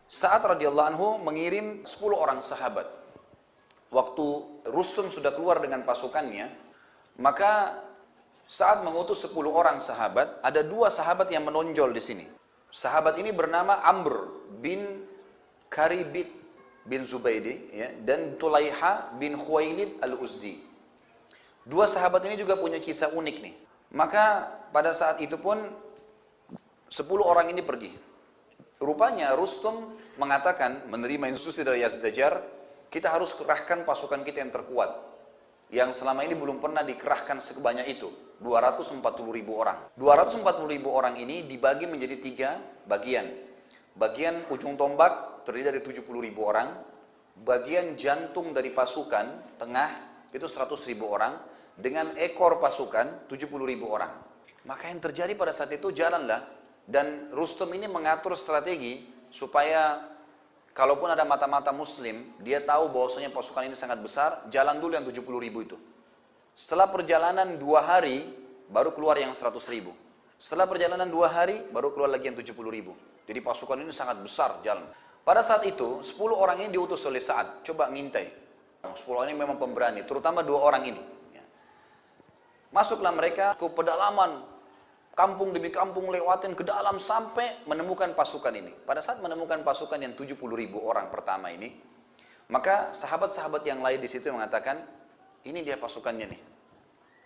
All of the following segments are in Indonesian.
Sa'ad radhiyallahu anhu mengirim 10 orang sahabat. Waktu Rustum sudah keluar dengan pasukannya, maka Sa'ad mengutus 10 orang sahabat. Ada 2 sahabat yang menonjol di sini. Sahabat ini bernama Amr bin Karibit bin Zubaidi, ya, dan Tulaiha bin Khuwailid al-Uzdi. 2 sahabat ini juga punya kisah unik nih. Maka pada saat itu pun 10 orang ini pergi. Rupanya Rustum mengatakan, menerima instruksi dari Yazid Zajar, kita harus kerahkan pasukan kita yang terkuat, yang selama ini belum pernah dikerahkan sebanyak itu, 240.000 orang. 240.000 orang ini dibagi menjadi 3 bagian. Bagian ujung tombak terdiri dari 70.000 orang, bagian jantung dari pasukan tengah itu 100.000 orang, dengan ekor pasukan 70.000 orang. Maka yang terjadi pada saat itu, jalanlah, dan Rustum ini mengatur strategi supaya kalaupun ada mata-mata muslim, dia tahu bahwasanya pasukan ini sangat besar, jalan dulu yang 70.000 itu. Setelah perjalanan 2 hari, baru keluar yang 100.000. Setelah perjalanan 2 hari, baru keluar lagi yang 70.000. Jadi pasukan ini sangat besar jalan. Pada saat itu, 10 orang ini diutus oleh Sa'ad, coba ngintai. 10 orang ini memang pemberani, terutama 2 orang ini. Masuklah mereka ke pedalaman, kampung demi kampung, lewatin ke dalam sampai menemukan pasukan ini. Pada saat menemukan pasukan yang 70.000 orang pertama ini, maka sahabat-sahabat yang lain di situ mengatakan, ini dia pasukannya nih.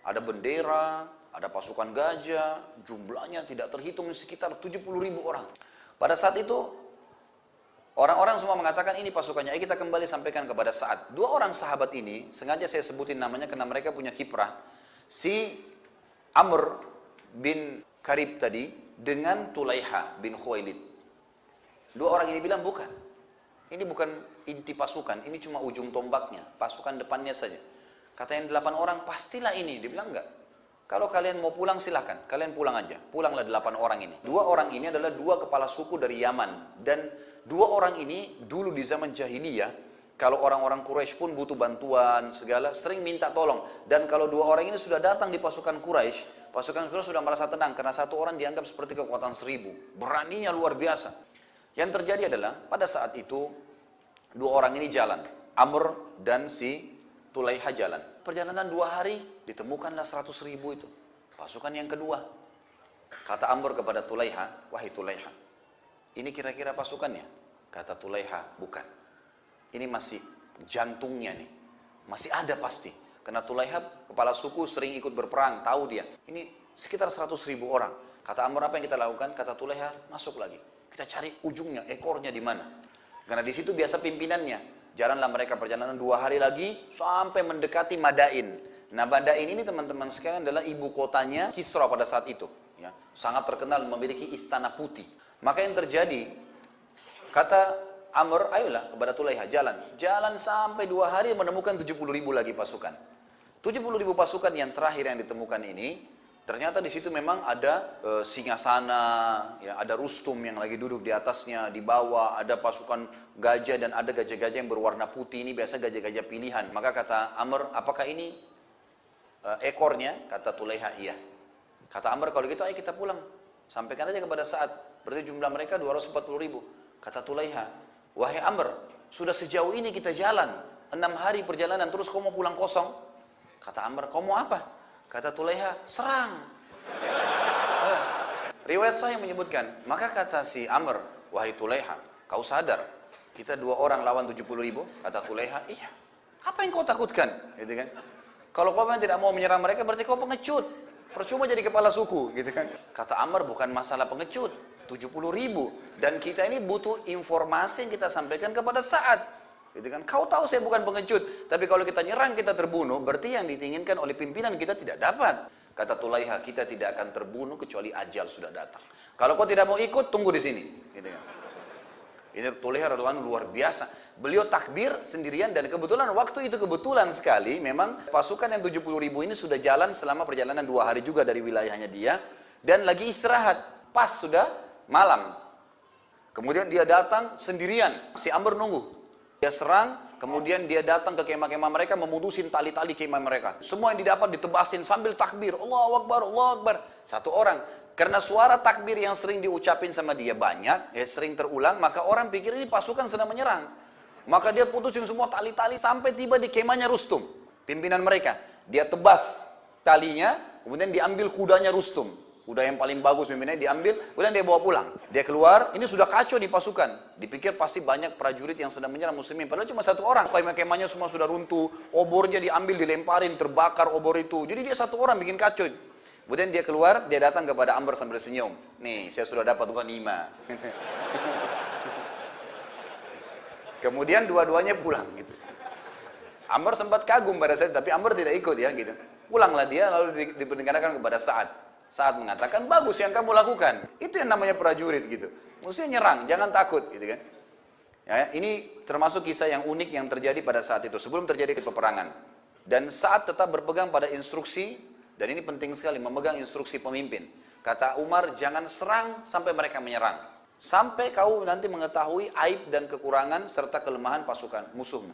Ada bendera, ada pasukan gajah, jumlahnya tidak terhitung, sekitar 70.000 orang. Pada saat itu, orang-orang semua mengatakan ini pasukannya. Kita kembali sampaikan kepada Sa'ad. 2 orang sahabat ini, sengaja saya sebutin namanya karena mereka punya kiprah. Si Amr bin Karib tadi dengan Tulaiha bin Khuwailid. 2 orang ini bilang bukan. Ini bukan inti pasukan, ini cuma ujung tombaknya, pasukan depannya saja. Kata yang 8 orang, pastilah ini. Dia bilang enggak. Kalau kalian mau pulang silahkan, kalian pulang aja. Pulanglah 8 orang ini. 2 orang ini adalah 2 kepala suku dari Yaman. Dan 2 orang ini dulu di zaman jahiliyah, kalau orang-orang Quraisy pun butuh bantuan segala, sering minta tolong. Dan kalau 2 orang ini sudah datang di pasukan Quraisy, pasukan Quraisy sudah merasa tenang karena 1 orang dianggap seperti kekuatan 1000. Beraninya luar biasa. Yang terjadi adalah pada saat itu 2 orang ini jalan. Amr dan si Tulaiha jalan. Perjalanan 2 hari ditemukanlah 100.000 itu. Pasukan yang kedua. Kata Amr kepada Tulaiha, wahai Tulaiha, ini kira-kira pasukannya? Kata Tulaiha, bukan. Ini masih jantungnya nih. Masih ada pasti. Karena Tulaiha kepala suku sering ikut berperang, tahu dia. Ini sekitar 100.000 orang. Kata Amr, apa yang kita lakukan? Kata Tulaiha, masuk lagi. Kita cari ujungnya, ekornya di mana. Karena di situ biasa pimpinannya. Jalanlah mereka perjalanan 2 hari lagi sampai mendekati Madain. Nah, Madain ini teman-teman sekalian adalah ibu kotanya Kisra pada saat itu. Ya, sangat terkenal, memiliki istana putih. Maka yang terjadi, kata Amr, ayolah kepada Tulaiha, jalan. Jalan sampai 2 hari menemukan 70.000 lagi pasukan. 70.000 pasukan yang terakhir yang ditemukan ini, ternyata di situ memang ada singgasana, ya, ada Rustum yang lagi duduk di atasnya, di bawah ada pasukan gajah dan ada gajah-gajah yang berwarna putih, ini biasa gajah-gajah pilihan. Maka kata Amr, apakah ini ekornya? Kata Tulaiha, iya. Kata Amr, kalau gitu ayo kita pulang. Sampaikan aja kepada Sa'ad. Berarti jumlah mereka 240.000. Kata Tulaiha, wahai Amr, sudah sejauh ini kita jalan 6 hari perjalanan, terus kau mau pulang kosong? Kata Amr, kau mau apa? Kata Tulaiha, serang. Riwayat sahih menyebutkan, maka kata si Amr, wahai Tulaiha, kau sadar kita 2 orang lawan 70.000? Kata Tulaiha, iya. Apa yang kau takutkan? Gitu kan? Kalau kau memang tidak mau menyerang mereka, berarti kau pengecut. Percuma jadi kepala suku, gitu kan? Kata Amr, bukan masalah pengecut, 70.000. Dan kita ini butuh informasi yang kita sampaikan kepada Sa'ad. Gitu kan? Kau tahu saya bukan pengecut, tapi kalau kita nyerang kita terbunuh, berarti yang diinginkan oleh pimpinan kita tidak dapat. Kata Tulaiha, kita tidak akan terbunuh kecuali ajal sudah datang. Kalau kau tidak mau ikut, tunggu di sini. Gitu kan? Ini Tulaiha radhiyallahu luar biasa. Beliau takbir sendirian dan kebetulan waktu itu kebetulan sekali memang pasukan yang 70.000 ini sudah jalan selama perjalanan 2 hari juga dari wilayahnya dia dan lagi istirahat. Pas sudah malam. Kemudian dia datang sendirian. Si Amr nunggu. Dia serang, Kemudian dia datang ke kemah-kemah mereka, memutusin tali-tali kemah mereka. Semua yang didapat ditebasin sambil takbir. Allahu Akbar, Allahu Akbar. Satu orang. Karena suara takbir yang sering diucapin sama dia banyak, ya sering terulang, maka orang pikir ini pasukan sedang menyerang. Maka dia putusin semua tali-tali sampai tiba di kemahnya Rustum, pimpinan mereka. Dia tebas talinya, kemudian diambil kudanya Rustum. Kuda yang paling bagus pimpinannya diambil, kemudian dia bawa pulang. Dia keluar, ini sudah kacau di pasukan. Dipikir pasti banyak prajurit yang sedang menyerang muslimin. Padahal cuma satu orang. Kemah-kemahnya semua sudah runtuh, obornya diambil, dilemparin, terbakar obor itu. Jadi dia satu orang bikin kacau. Kemudian dia keluar, dia datang kepada Amr sambil senyum. Nih, saya sudah dapat ghanimah. Kemudian dua-duanya pulang gitu. Amr sempat kagum pada saat, tapi Amr tidak ikut ya gitu. Pulanglah dia, lalu diperdengarkan kepada Sa'ad. Saat mengatakan, bagus yang kamu lakukan. Itu yang namanya prajurit gitu. Mestinya nyerang, jangan takut gitu kan. Ya, ini termasuk kisah yang unik yang terjadi pada saat itu, sebelum terjadi peperangan. Dan Sa'ad tetap berpegang pada instruksi, dan ini penting sekali, memegang instruksi pemimpin. Kata Umar, jangan serang sampai mereka menyerang. Sampai kau nanti mengetahui aib dan kekurangan serta kelemahan pasukan musuhmu.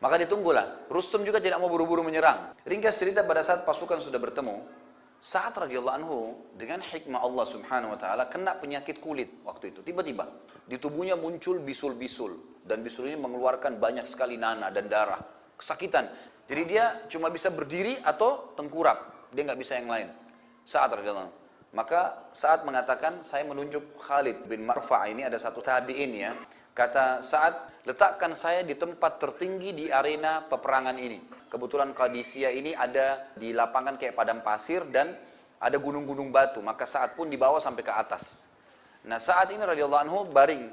Maka ditunggulah. Rustum juga tidak mau buru-buru menyerang. Ringkas cerita, pada saat pasukan sudah bertemu, Sa'ad radhiyallahu anhu dengan hikmah Allah subhanahu wa ta'ala kena penyakit kulit waktu itu. Tiba-tiba di tubuhnya muncul bisul-bisul. Dan bisul ini mengeluarkan banyak sekali nanah dan darah. Kesakitan. Jadi dia cuma bisa berdiri atau tengkurap. Dia nggak bisa yang lain. Sa'ad radhiyallahu anhu. Maka Sa'ad mengatakan, saya menunjuk Khalid bin Marfa', ini ada satu tabi'in ya. Kata Sa'ad, letakkan saya di tempat tertinggi di arena peperangan ini. Kebetulan Qadisiyah ini ada di lapangan kayak padang pasir dan ada gunung-gunung batu. Maka Sa'ad pun dibawa sampai ke atas. Nah Sa'ad ini radhiyallahu anhu baring,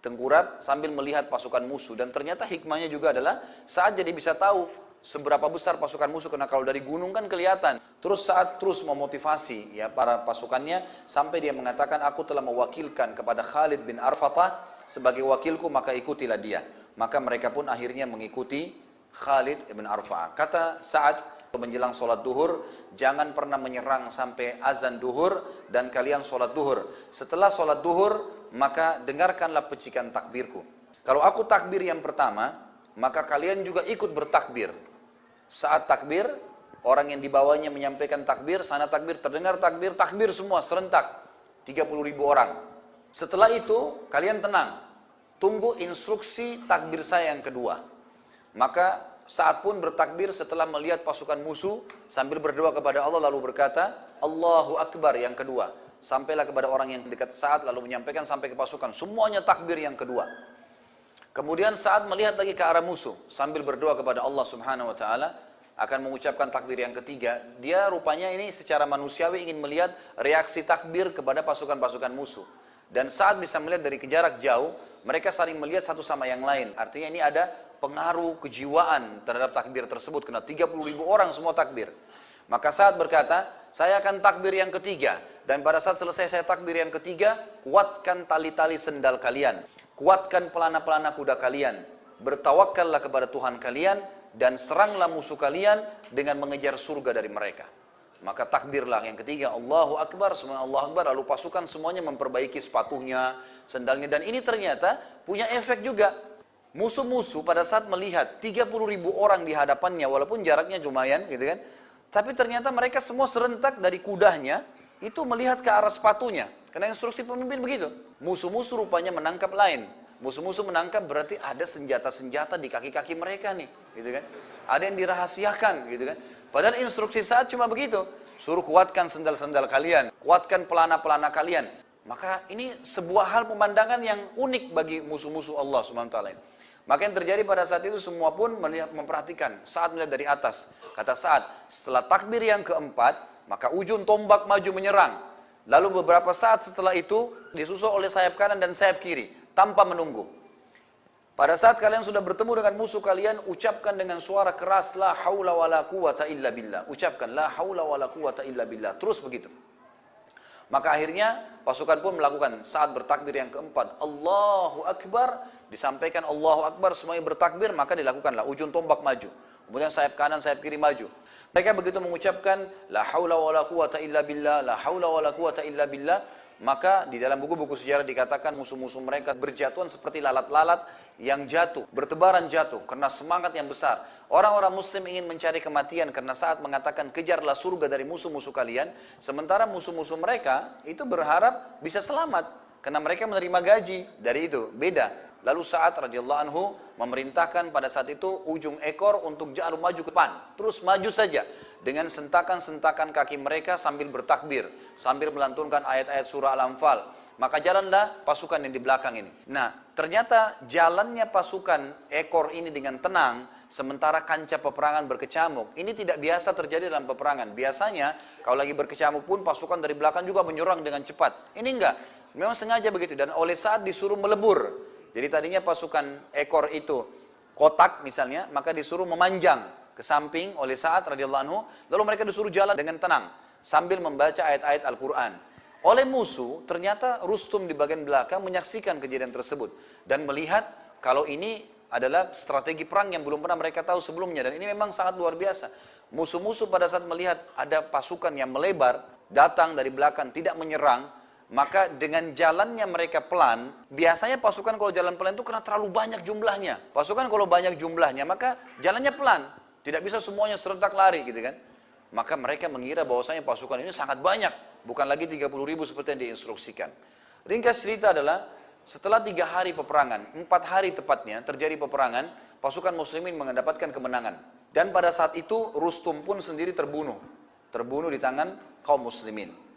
tengkurap sambil melihat pasukan musuh. Dan ternyata hikmahnya juga adalah Sa'ad jadi bisa tahu seberapa besar pasukan musuh. Karena kalau dari gunung kan kelihatan. Terus Sa'ad terus memotivasi ya para pasukannya. Sampai dia mengatakan, aku telah mewakilkan kepada Khalid bin Arfatah sebagai wakilku, maka ikutilah dia. Maka mereka pun akhirnya mengikuti Khalid bin Arfatah. Kata Sa'ad menjelang sholat duhur, jangan pernah menyerang sampai azan duhur dan kalian sholat duhur. Setelah sholat duhur, maka dengarkanlah pecikan takbirku. Kalau aku takbir yang pertama, maka kalian juga ikut bertakbir. Saat takbir, orang yang dibawanya menyampaikan takbir, sana takbir, terdengar takbir, takbir semua serentak. 30.000 orang. Setelah itu, kalian tenang. Tunggu instruksi takbir saya yang kedua. Maka Sa'ad pun bertakbir setelah melihat pasukan musuh sambil berdoa kepada Allah lalu berkata, Allahu Akbar yang kedua. Sampailah kepada orang yang dekat Sa'ad lalu menyampaikan sampai ke pasukan. Semuanya takbir yang kedua. Kemudian Sa'ad melihat lagi ke arah musuh sambil berdoa kepada Allah Subhanahu wa taala akan mengucapkan takbir yang ketiga. Dia rupanya ini secara manusiawi ingin melihat reaksi takbir kepada pasukan-pasukan musuh. Dan Sa'ad bisa melihat dari jarak jauh, mereka saling melihat satu sama yang lain. Artinya ini ada pengaruh kejiwaan terhadap takbir tersebut. Karena 30.000 orang semua takbir. Maka Sa'ad berkata, saya akan takbir yang ketiga. Dan pada saat selesai saya takbir yang ketiga, kuatkan tali-tali sendal kalian. Kuatkan pelana-pelana kuda kalian. Bertawakallah kepada Tuhan kalian. Dan seranglah musuh kalian dengan mengejar surga dari mereka. Maka takbirlah yang ketiga, Allahu Akbar, semuanya Allahu Akbar. Lalu pasukan semuanya memperbaiki sepatunya, sendalnya. Dan ini ternyata punya efek juga. Musuh-musuh pada saat melihat 30.000 orang di hadapannya, walaupun jaraknya lumayan gitu kan. Tapi ternyata mereka semua serentak dari kudanya, itu melihat ke arah sepatunya. Karena instruksi pemimpin begitu. Musuh-musuh rupanya menangkap lain. Musuh-musuh menangkap berarti ada senjata-senjata di kaki-kaki mereka nih. Gitu kan. Ada yang dirahasiakan gitu kan. Padahal instruksi Sa'ad cuma begitu. Suruh kuatkan sendal-sendal kalian. Kuatkan pelana-pelana kalian. Maka ini sebuah hal pemandangan yang unik bagi musuh-musuh Allah SWT. Maka yang terjadi pada saat itu semua pun memperhatikan. Sa'ad melihat dari atas. Kata Sa'ad, setelah takbir yang keempat, maka ujung tombak maju menyerang. Lalu beberapa saat setelah itu disusul oleh sayap kanan dan sayap kiri. Tanpa menunggu. Pada saat kalian sudah bertemu dengan musuh kalian, ucapkan dengan suara keras, la haula wa la quwata illa billah. Ucapkan, la haula wa la quwata illa billah. Terus begitu. Maka akhirnya pasukan pun melakukan saat bertakbir yang keempat. Allahu Akbar. Disampaikan Allahu Akbar, semuanya bertakbir, maka dilakukanlah. Ujung tombak maju. Kemudian sayap kanan, sayap kiri maju. Mereka begitu mengucapkan, la haula wa la quwata illa billah, la haula wa la quwata illa billah. maka di dalam buku-buku sejarah dikatakan musuh-musuh mereka berjatuhan seperti lalat-lalat yang jatuh, bertebaran jatuh karena semangat yang besar. Orang-orang muslim ingin mencari kematian karena saat mengatakan kejarlah surga dari musuh-musuh kalian, sementara musuh-musuh mereka itu berharap bisa selamat karena mereka menerima gaji dari itu, beda. Lalu Sa'ad radhiyallahu anhu memerintahkan pada saat itu ujung ekor untuk jatuh maju ke depan, terus maju saja dengan sentakan-sentakan kaki mereka sambil bertakbir, sambil melantunkan ayat-ayat surah Al-Anfal. Maka jalanlah pasukan yang di belakang ini. Nah, ternyata jalannya pasukan ekor ini dengan tenang, sementara kancah peperangan berkecamuk. Ini tidak biasa terjadi dalam peperangan. Biasanya, kalau lagi berkecamuk pun pasukan dari belakang juga menyerang dengan cepat. Ini enggak, memang sengaja begitu. Dan oleh Sa'ad disuruh melebur. Jadi tadinya pasukan ekor itu kotak misalnya, maka disuruh memanjang ke samping oleh Sa'ad radhiyallahu anhu, lalu mereka disuruh jalan dengan tenang sambil membaca ayat-ayat Al-Quran. Oleh musuh, ternyata Rustum di bagian belakang menyaksikan kejadian tersebut dan melihat kalau ini adalah strategi perang yang belum pernah mereka tahu sebelumnya, dan ini memang sangat luar biasa. Musuh-musuh pada saat melihat ada pasukan yang melebar datang dari belakang tidak menyerang, maka dengan jalannya mereka pelan, biasanya pasukan kalau jalan pelan itu karena terlalu banyak jumlahnya. Pasukan kalau banyak jumlahnya, maka jalannya pelan. Tidak bisa semuanya serentak lari gitu kan. Maka mereka mengira bahwasanya pasukan ini sangat banyak. Bukan lagi 30.000 seperti yang diinstruksikan. Ringkas cerita adalah, setelah 3 hari peperangan, 4 hari tepatnya terjadi peperangan, pasukan muslimin mendapatkan kemenangan. Dan pada saat itu Rustum pun sendiri terbunuh. Terbunuh di tangan kaum muslimin.